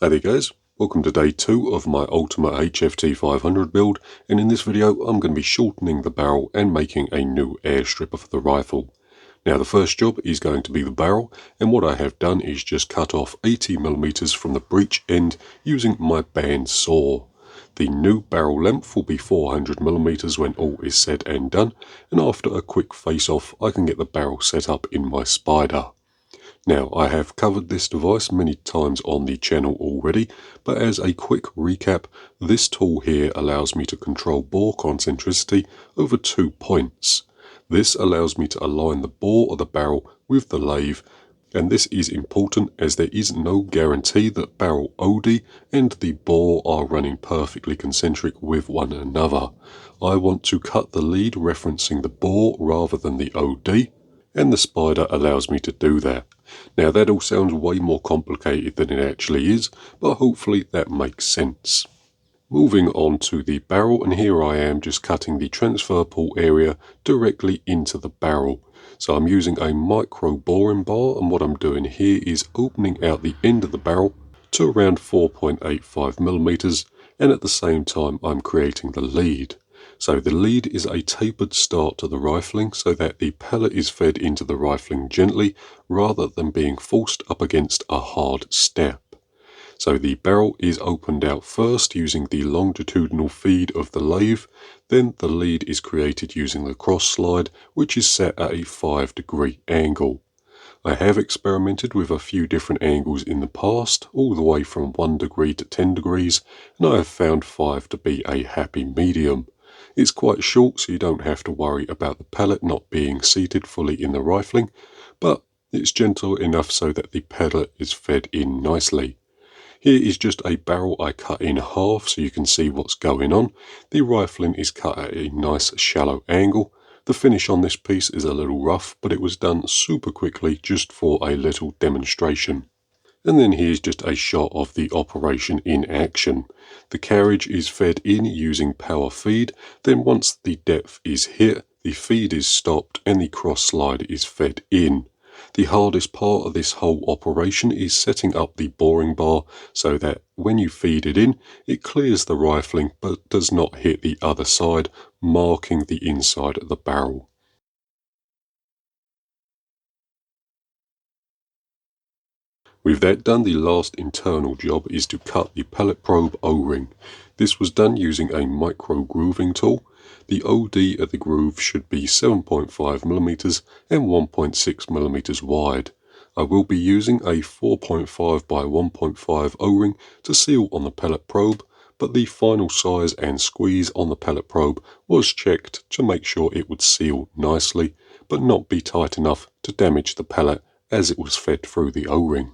Hey there guys, welcome to day 2 of my ultimate HFT500 build, and in this video I'm going to be shortening the barrel and making a new air stripper for the rifle. Now the first job is going to be the barrel, and what I have done is just cut off 80mm from the breech end using my band saw. The new barrel length will be 400mm when all is said and done, and after a quick face off I can get the barrel set up in my Spider. Now, I have covered this device many times on the channel already, but as a quick recap, this tool here allows me to control bore concentricity over 2 points. This allows me to align the bore of the barrel with the lathe, and this is important as there is no guarantee that barrel OD and the bore are running perfectly concentric with one another. I want to cut the lead referencing the bore rather than the OD, and the Spider allows me to do that. Now that all sounds way more complicated than it actually is, but hopefully that makes sense. Moving on to the barrel, and here I am just cutting the transfer port area directly into the barrel. So I'm using a micro boring bar, and what I'm doing here is opening out the end of the barrel to around 4.85mm, and at the same time I'm creating the lead. So the lead is a tapered start to the rifling so that the pellet is fed into the rifling gently rather than being forced up against a hard step. So the barrel is opened out first using the longitudinal feed of the lathe, then the lead is created using the cross slide, which is set at a 5-degree angle. I have experimented with a few different angles in the past, all the way from 1 degree to 10 degrees, and I have found 5 to be a happy medium. It's quite short, so you don't have to worry about the pellet not being seated fully in the rifling, but it's gentle enough so that the pellet is fed in nicely. Here is just a barrel I cut in half so you can see what's going on. The rifling is cut at a nice shallow angle. The finish on this piece is a little rough, but it was done super quickly just for a little demonstration. And then here's just a shot of the operation in action. The carriage is fed in using power feed, then once the depth is hit, the feed is stopped and the cross slide is fed in. The hardest part of this whole operation is setting up the boring bar so that when you feed it in, it clears the rifling but does not hit the other side, marking the inside of the barrel. With that done, the last internal job is to cut the pellet probe O-ring. This was done using a micro grooving tool. The OD of the groove should be 7.5mm and 1.6mm wide. I will be using a 4.5 by 1.5 O-ring to seal on the pellet probe, but the final size and squeeze on the pellet probe was checked to make sure it would seal nicely, but not be tight enough to damage the pellet as it was fed through the O-ring.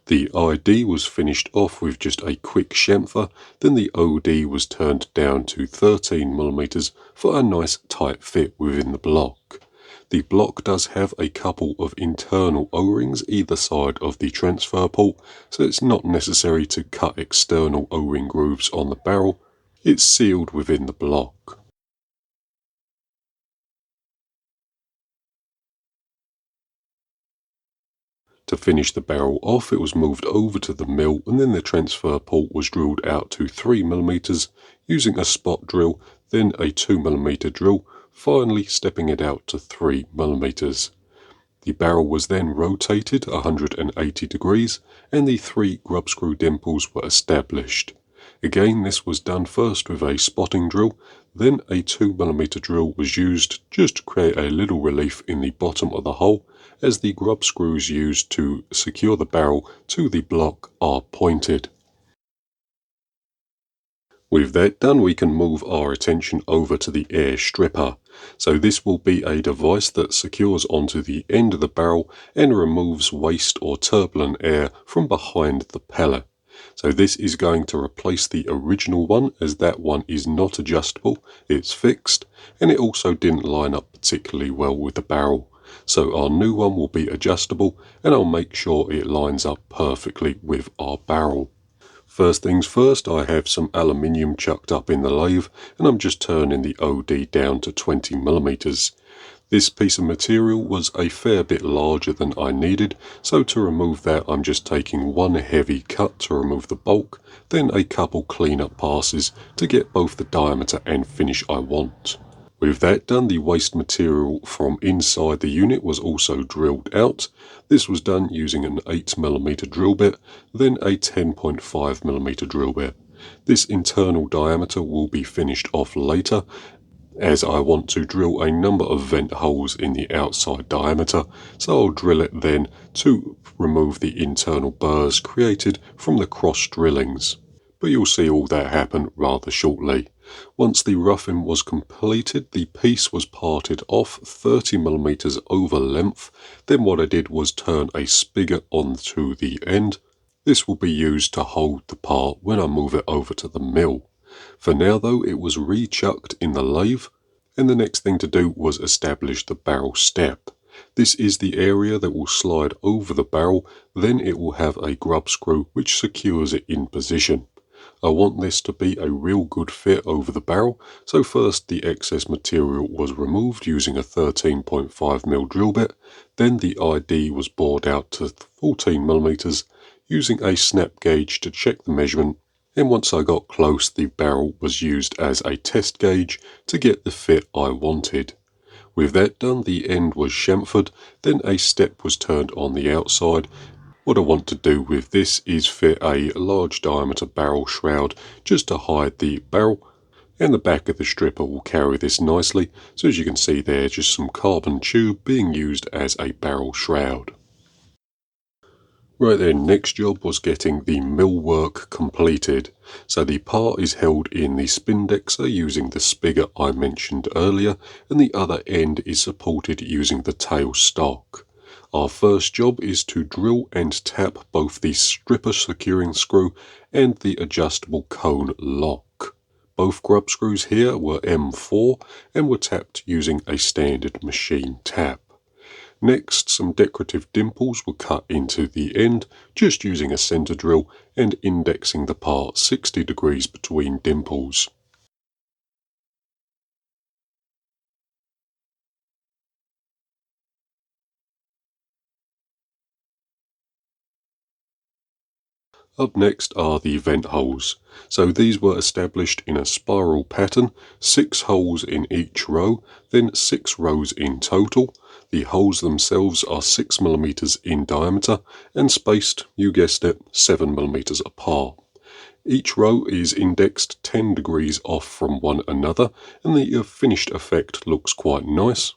The ID was finished off with just a quick chamfer, then the OD was turned down to 13mm for a nice tight fit within the block. The block does have a couple of internal O-rings either side of the transfer port, so it's not necessary to cut external O-ring grooves on the barrel. It's sealed within the block. To finish the barrel off, it was moved over to the mill, and then the transfer port was drilled out to 3mm using a spot drill, then a 2mm drill, finally stepping it out to 3mm. The barrel was then rotated 180 degrees, and the 3 grub screw dimples were established. Again, this was done first with a spotting drill, then a 2mm drill was used just to create a little relief in the bottom of the hole, as the grub screws used to secure the barrel to the block are pointed. With that done, we can move our attention over to the air stripper. So this will be a device that secures onto the end of the barrel and removes waste or turbulent air from behind the pellet. So this is going to replace the original one, as that one is not adjustable, it's fixed, and it also didn't line up particularly well with the barrel. So our new one will be adjustable, and I'll make sure it lines up perfectly with our barrel. First things first, I have some aluminium chucked up in the lathe, and I'm just turning the OD down to 20mm. This piece of material was a fair bit larger than I needed, so to remove that I'm just taking one heavy cut to remove the bulk, then a couple cleanup passes to get both the diameter and finish I want. With that done, the waste material from inside the unit was also drilled out. This was done using an 8mm drill bit, then a 10.5mm drill bit. This internal diameter will be finished off later, as I want to drill a number of vent holes in the outside diameter, so I'll drill it then to remove the internal burrs created from the cross drillings. But you'll see all that happen rather shortly. Once the roughing was completed, the piece was parted off 30mm over length. Then what I did was turn a spigot onto the end. This will be used to hold the part when I move it over to the mill. For now though, it was re-chucked in the lathe, and the next thing to do was establish the barrel step. This is the area that will slide over the barrel, then it will have a grub screw which secures it in position. I want this to be a real good fit over the barrel, so first the excess material was removed using a 13.5mm drill bit, then the ID was bored out to 14mm using a snap gauge to check the measurement, and once I got close the barrel was used as a test gauge to get the fit I wanted. With that done, the end was chamfered, then a step was turned on the outside. What I want to do with this is fit a large diameter barrel shroud just to hide the barrel, and the back of the stripper will carry this nicely, so as you can see there, just some carbon tube being used as a barrel shroud. Right then, next job was getting the millwork completed. So the part is held in the spindexer using the spigot I mentioned earlier, and the other end is supported using the tail stock. Our first job is to drill and tap both the stripper securing screw and the adjustable cone lock. Both grub screws here were M4 and were tapped using a standard machine tap. Next, some decorative dimples were cut into the end, just using a center drill and indexing the part 60 degrees between dimples. Up next are the vent holes. So these were established in a spiral pattern, 6 holes in each row, then 6 rows in total. The holes themselves are 6mm in diameter and spaced, you guessed it, 7mm apart. Each row is indexed 10 degrees off from one another, and the finished effect looks quite nice.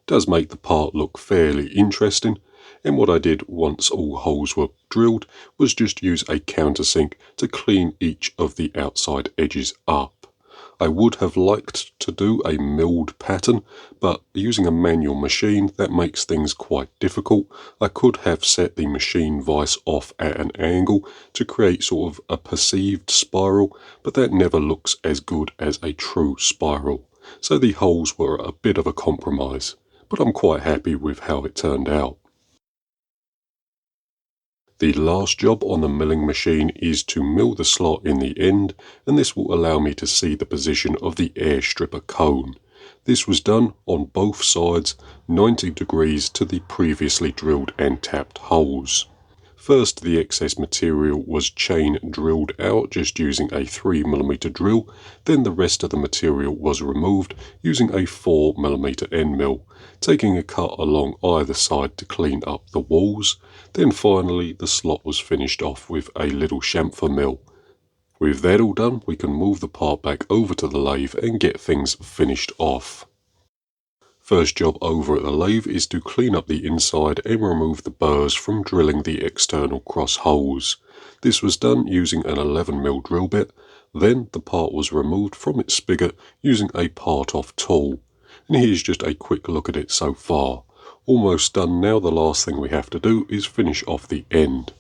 Does make the part look fairly interesting, and what I did once all holes were drilled was just use a countersink to clean each of the outside edges up. I would have liked to do a milled pattern, but using a manual machine that makes things quite difficult. I could have set the machine vise off at an angle to create sort of a perceived spiral, but that never looks as good as a true spiral. So the holes were a bit of a compromise, but I'm quite happy with how it turned out. The last job on the milling machine is to mill the slot in the end, and this will allow me to see the position of the air stripper cone. This was done on both sides, 90 degrees to the previously drilled and tapped holes. First, the excess material was chain drilled out just using a 3mm drill, then the rest of the material was removed using a 4mm end mill, taking a cut along either side to clean up the walls. Then finally the slot was finished off with a little chamfer mill. With that all done, we can move the part back over to the lathe and get things finished off. First job over at the lathe is to clean up the inside and remove the burrs from drilling the external cross holes. This was done using an 11mm drill bit, then the part was removed from its spigot using a part-off tool. And here's just a quick look at it so far. Almost done now. The last thing we have to do is finish off the end.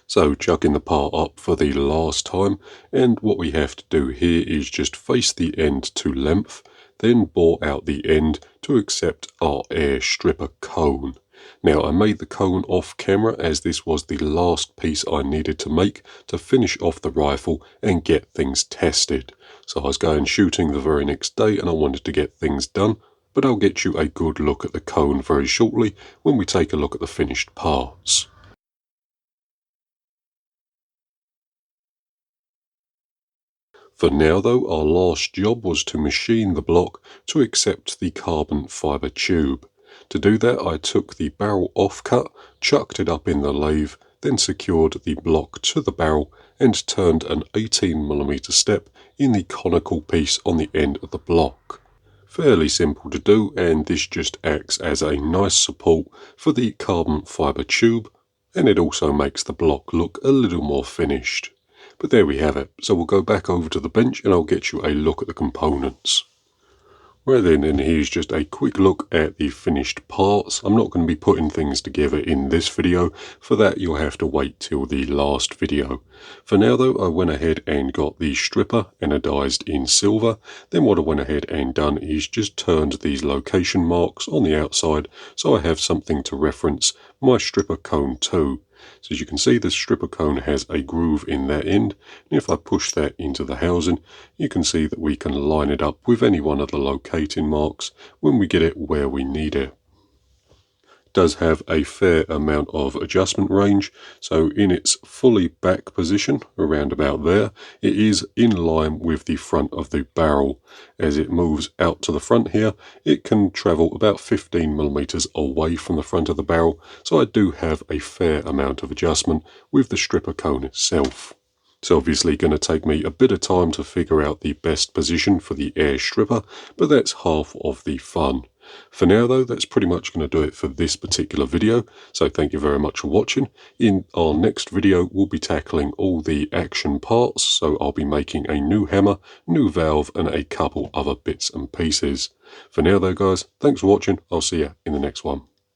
So chucking the part up for the last time, and what we have to do here is just face the end to length, then bore out the end to accept our air stripper cone. Now I made the cone off camera as this was the last piece I needed to make to finish off the rifle and get things tested. So I was going shooting the very next day and I wanted to get things done, but I'll get you a good look at the cone very shortly when we take a look at the finished parts. For now though, our last job was to machine the block to accept the carbon fibre tube. To do that I took the barrel offcut, chucked it up in the lathe, then secured the block to the barrel and turned an 18mm step in the conical piece on the end of the block. Fairly simple to do, and this just acts as a nice support for the carbon fibre tube, and it also makes the block look a little more finished. But there we have it, so we'll go back over to the bench and I'll get you a look at the components. Right then, and here's just a quick look at the finished parts. I'm not going to be putting things together in this video. For that you'll have to wait till the last video. For now though, I went ahead and got the stripper anodized in silver. Then what I went ahead and done is just turned these location marks on the outside so I have something to reference my stripper cone to. So as you can see, the stripper cone has a groove in that end, and if I push that into the housing, you can see that we can line it up with any one of the locating marks when we get it where we need it. It does have a fair amount of adjustment range, so in its fully back position, around about there, it is in line with the front of the barrel. As it moves out to the front here, it can travel about 15mm away from the front of the barrel, so I do have a fair amount of adjustment with the stripper cone itself. It's obviously going to take me a bit of time to figure out the best position for the air stripper, but that's half of the fun. For now though, that's pretty much going to do it for this particular video, so thank you very much for watching. In our next video we'll be tackling all the action parts, so I'll be making a new hammer, new valve and a couple other bits and pieces. For now though guys, thanks for watching, I'll see you in the next one.